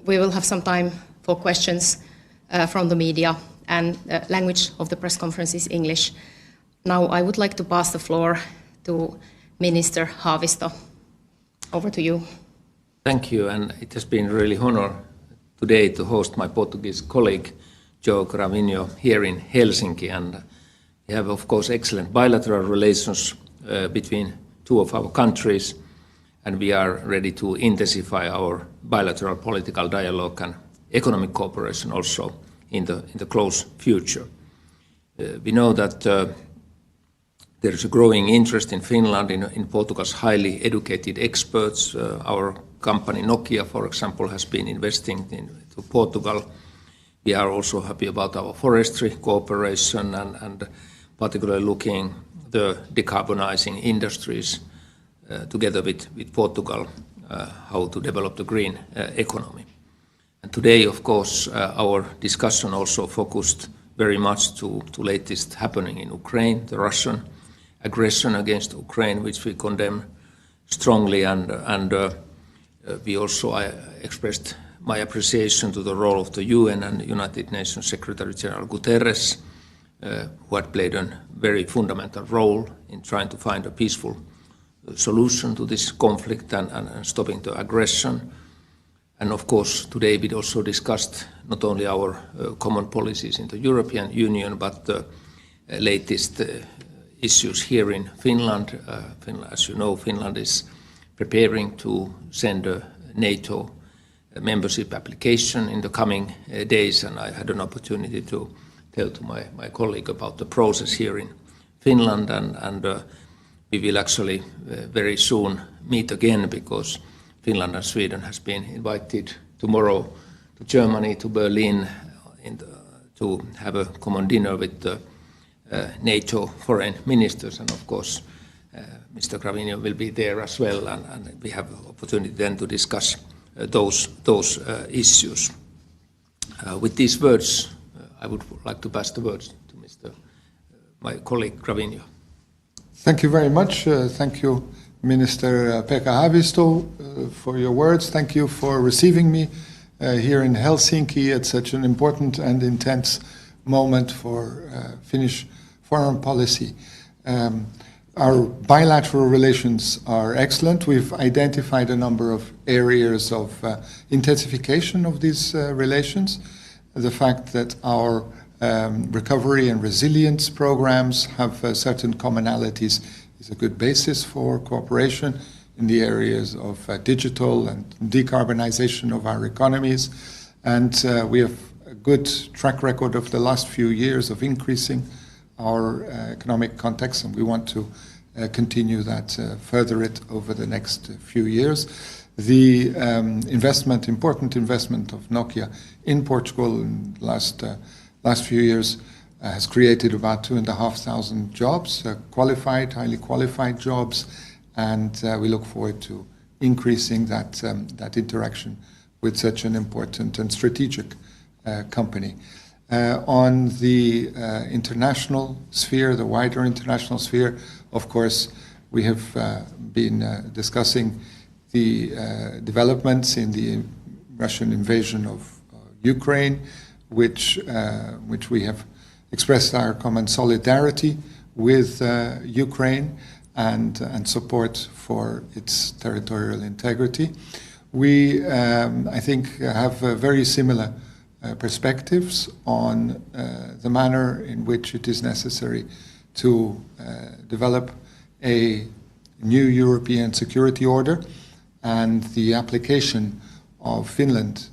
we will have some time for questions from the media, and the language of the press conference is English. Now I would like to pass the floor to Minister Haavisto. Over to you. Thank you, and it has been really honor today to host my Portuguese colleague João Cravinho here in Helsinki, and we have of course excellent bilateral relations between two of our countries, and we are ready to intensify our bilateral political dialogue and economic cooperation also in the close future. We know that there is a growing interest in Finland in Portugal's highly educated experts. Our company Nokia, for example, has been investing into Portugal. We are also happy about our forestry cooperation and particularly looking the decarbonizing industries together with Portugal, how to develop the green economy. And today, of course, our discussion also focused very much to latest happening in Ukraine, the Russian aggression against Ukraine, which we condemn strongly, and we also expressed my appreciation to the role of the UN and United Nations Secretary General Guterres, who had played a very fundamental role in trying to find a peaceful solution to this conflict and stopping the aggression. And of course, today we also discussed not only our common policies in the European Union, but the latest issues here in Finland. As you know, Finland is preparing to send a NATO membership application in the coming days, and I had an opportunity to tell to my colleague about the process here in Finland, and we will actually very soon meet again, because Finland and Sweden has been invited tomorrow to Germany, to Berlin, to have a common dinner with the NATO foreign ministers, and of course Mr. Cravinho will be there as well, and we have the opportunity then to discuss those issues. With these words, I would like to pass the words to my colleague Cravinho. Thank you very much. Thank you, Minister Pekka Haavisto, for your words. Thank you for receiving me here in Helsinki at such an important and intense moment for Finnish foreign policy. Our bilateral relations are excellent. We've identified a number of areas of intensification of these relations. The fact that our recovery and resilience programs have certain commonalities is a good basis for cooperation in the areas of digital and decarbonization of our economies. And we have a good track record of the last few years of increasing our economic context, and we want to continue that, further it over the next few years. The important investment of Nokia in Portugal in the last few years has created about 2,500 jobs, highly qualified jobs, and we look forward to increasing that interaction with such an important and strategic company. On the international sphere, the wider international sphere, of course, we have been discussing the developments in the Russian invasion of Ukraine, which we have expressed our common solidarity with Ukraine and support for its territorial integrity. We, I think, have very similar perspectives on the manner in which it is necessary to develop a new European security order and the application of Finland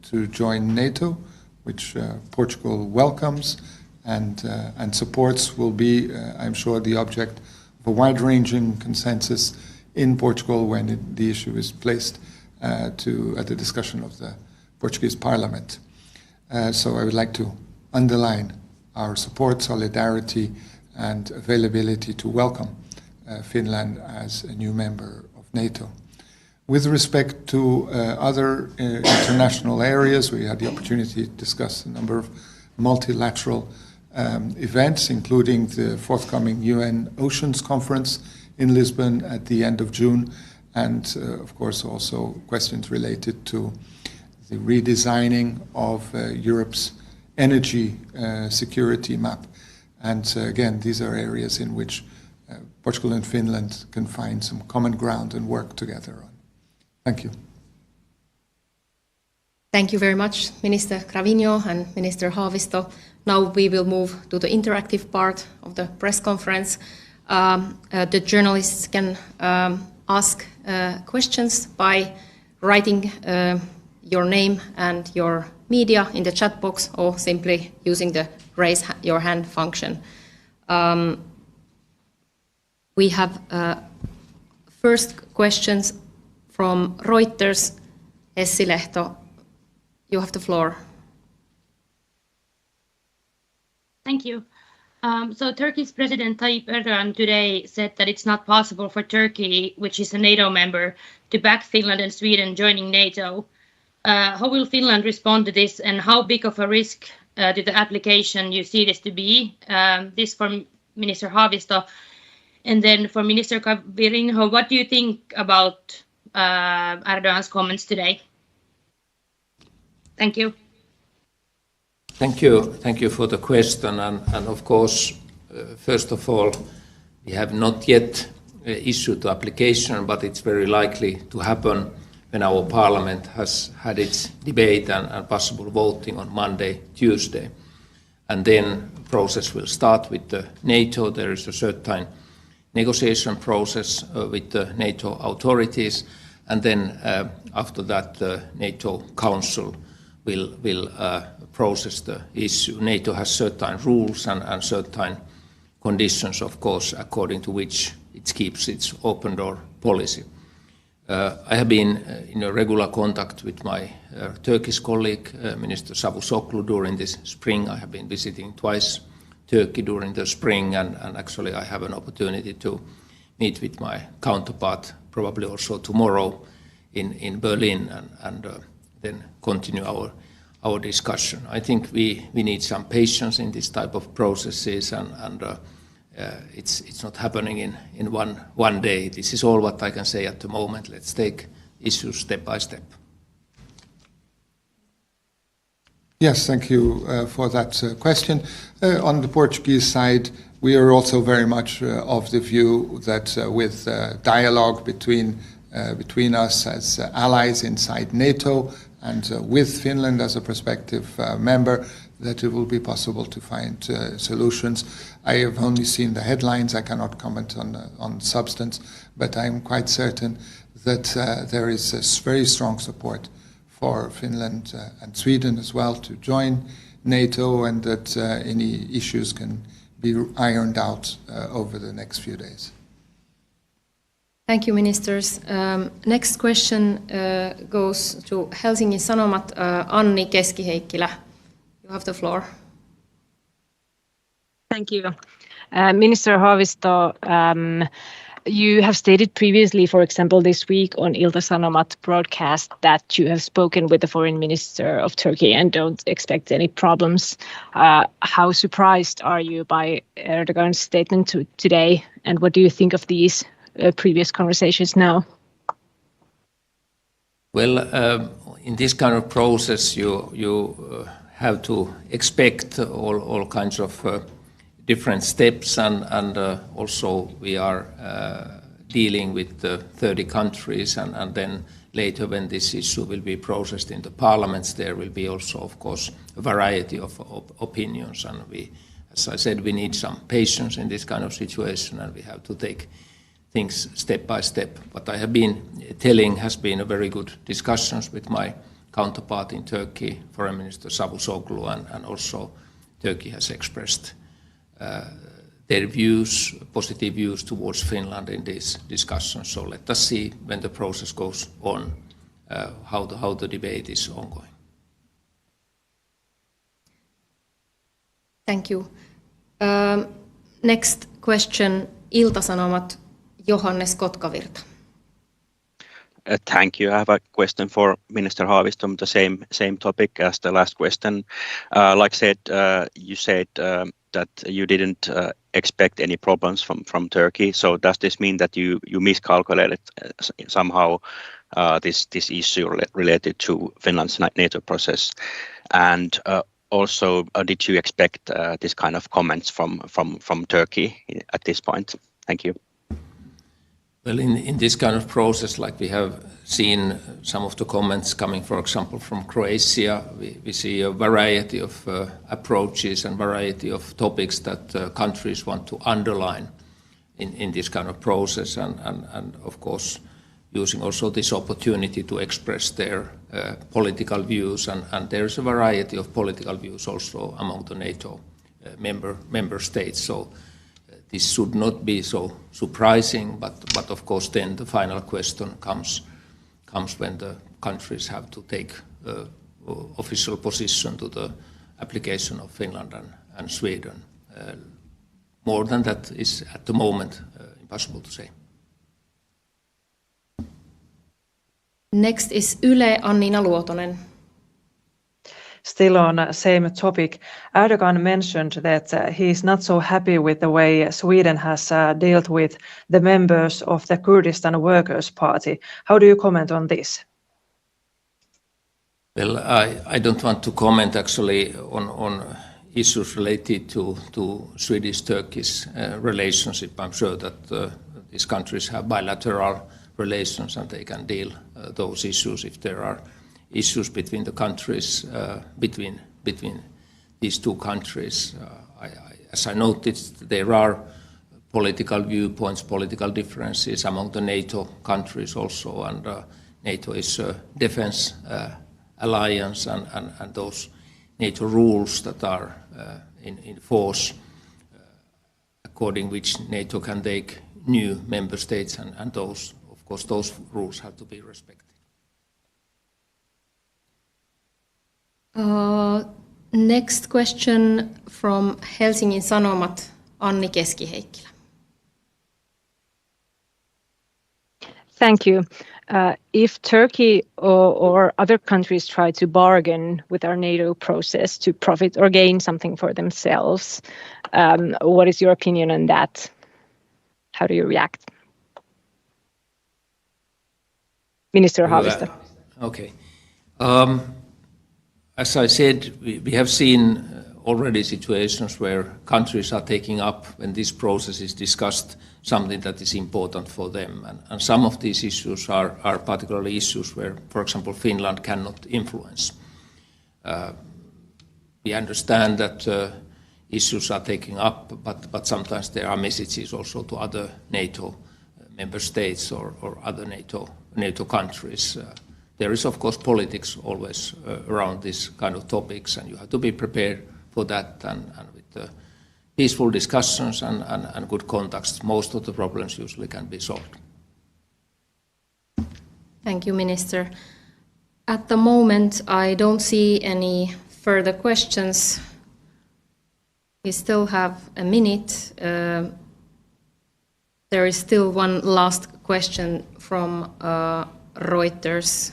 to join NATO, which Portugal welcomes and supports, will be, I'm sure, the object of a wide-ranging consensus in Portugal when the issue is placed at the discussion of the Portuguese Parliament. So I would like to underline our support, solidarity, and availability to welcome Finland as a new member of NATO. With respect to other international areas, we had the opportunity to discuss a number of multilateral events, including the forthcoming UN Oceans Conference in Lisbon at the end of June, and of course also questions related to the redesigning of Europe's energy security map. And again, these are areas in which Portugal and Finland can find some common ground and work together on. Thank you. Thank you very much, Minister Gravino and Minister Haavisto. Now we will move to the interactive part of the press conference. The journalists can ask questions by writing your name and your media in the chat box, or simply using the raise your hand function. We have first questions from Reuters. Essi Lehto, you have the floor. Thank you. So Turkey's President Tayyip Erdogan today said that it's not possible for Turkey, which is a NATO member, to back Finland and Sweden joining NATO. How will Finland respond to this, and how big of a risk to the application you see this to be? This from Minister Haavisto. And then for Minister Gravino, what do you think about Erdogan's comments today? Thank you. Thank you. Thank you for the question. And of course, first of all, we have not yet issued the application, but it's very likely to happen when our parliament has had its debate and possible voting on Monday, Tuesday. And then the process will start with the NATO. There is a certain negotiation process with the NATO authorities. And then after that, the NATO Council will process the issue. NATO has certain rules and certain conditions, of course, according to which it keeps its open door policy. I have been in a regular contact with my Turkish colleague, Minister Çavuşoğlu, during this spring. I have been visiting twice Turkey during the spring, and actually I have an opportunity to meet with my counterpart, probably also tomorrow in Berlin, and then continue our discussion. I think we need some patience in this type of processes, and it's not happening in one day. This is all what I can say at the moment. Let's take issues step by step. Yes, thank you for that question. On the Portuguese side, we are also very much of the view that with dialogue between us as allies inside NATO and with Finland as a prospective member, that it will be possible to find solutions. I have only seen the headlines. I cannot comment on substance, but I am quite certain that there is a very strong support for Finland and Sweden as well to join NATO, and that any issues can be ironed out over the next few days. Thank you, ministers. Next question goes to Helsingin Sanomat. Anni Keski-Heikkilä, you have the floor. Thank you. Minister Haavisto, you have stated previously, for example, this week on Ilta-Sanomat broadcast, that you have spoken with the foreign minister of Turkey and don't expect any problems. How surprised are you by Erdogan's statement today, and what do you think of these previous conversations now? Well, in this kind of process, you have to expect all kinds of different steps, and also we are dealing with 30 countries, and then later when this issue will be processed in the parliaments, there will be also, of course, a variety of opinions, and we, as I said, we need some patience in this kind of situation, and we have to take things step by step. What I have been telling has been a very good discussions with my counterpart in Turkey, Foreign Minister Çavuşoğlu, and also Turkey has expressed their views, positive views towards Finland in these discussions. So let us see when the process goes on, how the debate is ongoing. Thank you. Next question, Ilta-Sanomat, Johannes Kotkavirta. Thank you. I have a question for Minister Haavisto, the same topic as the last question. Like said, you said that you didn't expect any problems from Turkey. So does this mean that you miscalculated somehow this issue related to Finland's NATO process? And also, did you expect this kind of comments from Turkey at this point? Thank you. Well, in this kind of process, like we have seen some of the comments coming, for example, from Croatia, we see a variety of approaches and variety of topics that countries want to underline in this kind of process, and of course, using also this opportunity to express their political views, and there is a variety of political views also among the NATO member states. So this should not be so surprising, but of course then the final question comes when the countries have to take official position to the application of Finland and Sweden. More than that is at the moment impossible to say. Next is Yle, Annina Luotonen. Still on same topic, Erdogan mentioned that he is not so happy with the way Sweden has dealt with the members of the Kurdistan Workers' Party. How do you comment on this? Well, I don't want to comment actually on issues related to Swedish-Turkish relationship. I'm sure that these countries have bilateral relations and they can deal those issues if there are issues between the countries, between these two countries. As I noticed, there are political viewpoints, political differences among the NATO countries also, and NATO is a defense alliance, and those NATO rules that are in force, according which NATO can take new member states, and those, of course, those rules have to be respected. Next question from Helsingin Sanomat, Anni Keski-Heikkilä. Thank you. If Turkey or other countries try to bargain with our NATO process to profit or gain something for themselves, what is your opinion on that? How do you react? Minister Haavisto. Okay. As I said, we have seen already situations where countries are taking up, when this process is discussed, something that is important for them. And some of these issues are particularly issues where, for example, Finland cannot influence. We understand that issues are taken up, but sometimes there are messages also to other NATO member states or other NATO countries. There is, of course, politics always around this kind of topics, and you have to be prepared for that, and with peaceful discussions and good contacts, most of the problems usually can be solved. Thank you, Minister. At the moment, I don't see any further questions. We still have a minute. There is still one last question from Reuters.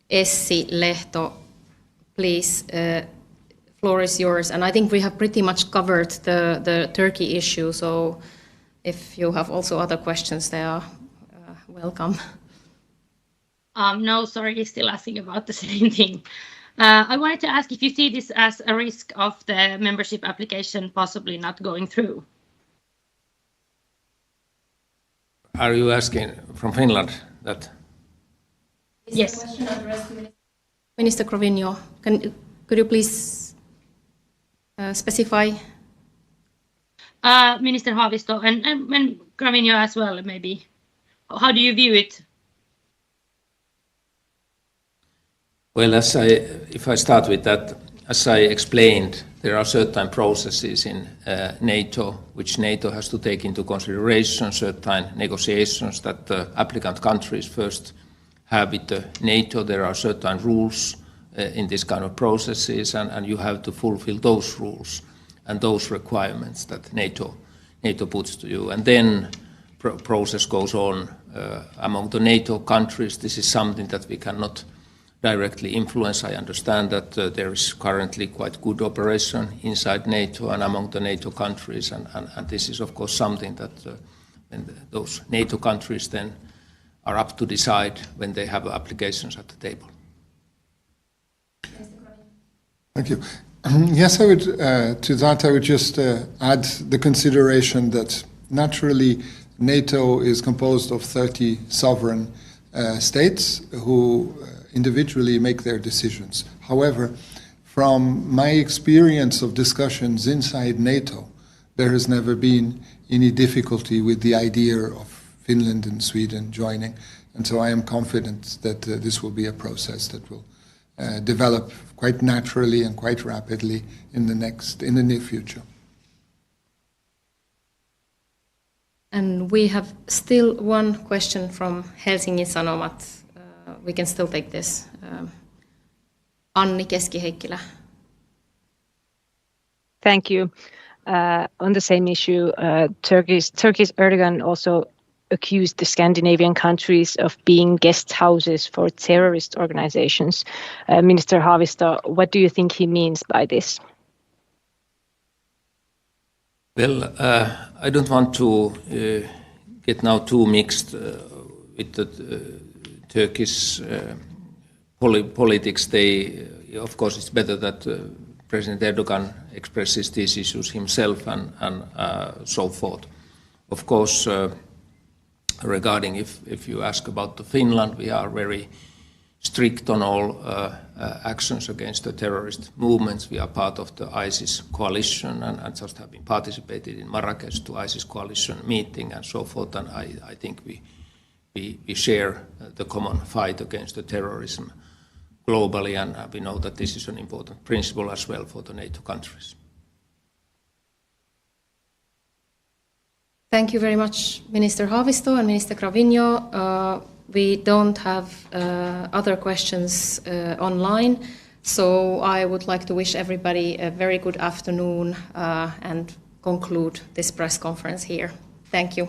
Essi Lehto, please, floor is yours. And I think we have pretty much covered the Turkey issue, so if you have also other questions, they are welcome. No, sorry, still asking about the same thing. I wanted to ask if you see this as a risk of the membership application possibly not going through. Are you asking from Finland that? Yes. Minister Gravino, could you please specify? Minister Haavisto and Gravino as well, maybe. How do you view it? Well, if I start with that, as I explained, there are certain processes in NATO which NATO has to take into consideration, certain negotiations that the applicant countries first have with the NATO. There are certain rules in this kind of processes, and you have to fulfill those rules and those requirements that NATO puts to you. And then process goes on among the NATO countries. This is something that we cannot directly influence. I understand that there is currently quite good operation inside NATO and among the NATO countries, and this is of course something that those NATO countries then are up to decide when they have applications at the table. Thank you. Yes, I would, to that I would just add the consideration that naturally NATO is composed of 30 sovereign states who individually make their decisions. However, from my experience of discussions inside NATO, there has never been any difficulty with the idea of Finland and Sweden joining. And so I am confident that this will be a process that will develop quite naturally and quite rapidly in the near future. And we have still one question from Helsingin Sanomat. We can still take this. Anni Keski-Heikkilä. Thank you. On the same issue, Turkey's Erdogan also accused the Scandinavian countries of being guest houses for terrorist organizations. Minister Haavisto, what do you think he means by this? Well, I don't want to get now too mixed with the Turkish politics. Of course, it's better that President Erdogan expresses these issues himself and so forth. Of course, regarding if you ask about Finland, we are very strict on all actions against the terrorist movements. We are part of the ISIS coalition and just have been participated in Marrakesh to ISIS coalition meeting and so forth. And I think we share the common fight against the terrorism globally, and we know that this is an important principle as well for the NATO countries. Thank you very much, Minister Haavisto and Minister Gravino. We don't have other questions online, so I would like to wish everybody a very good afternoon and conclude this press conference here. Thank you.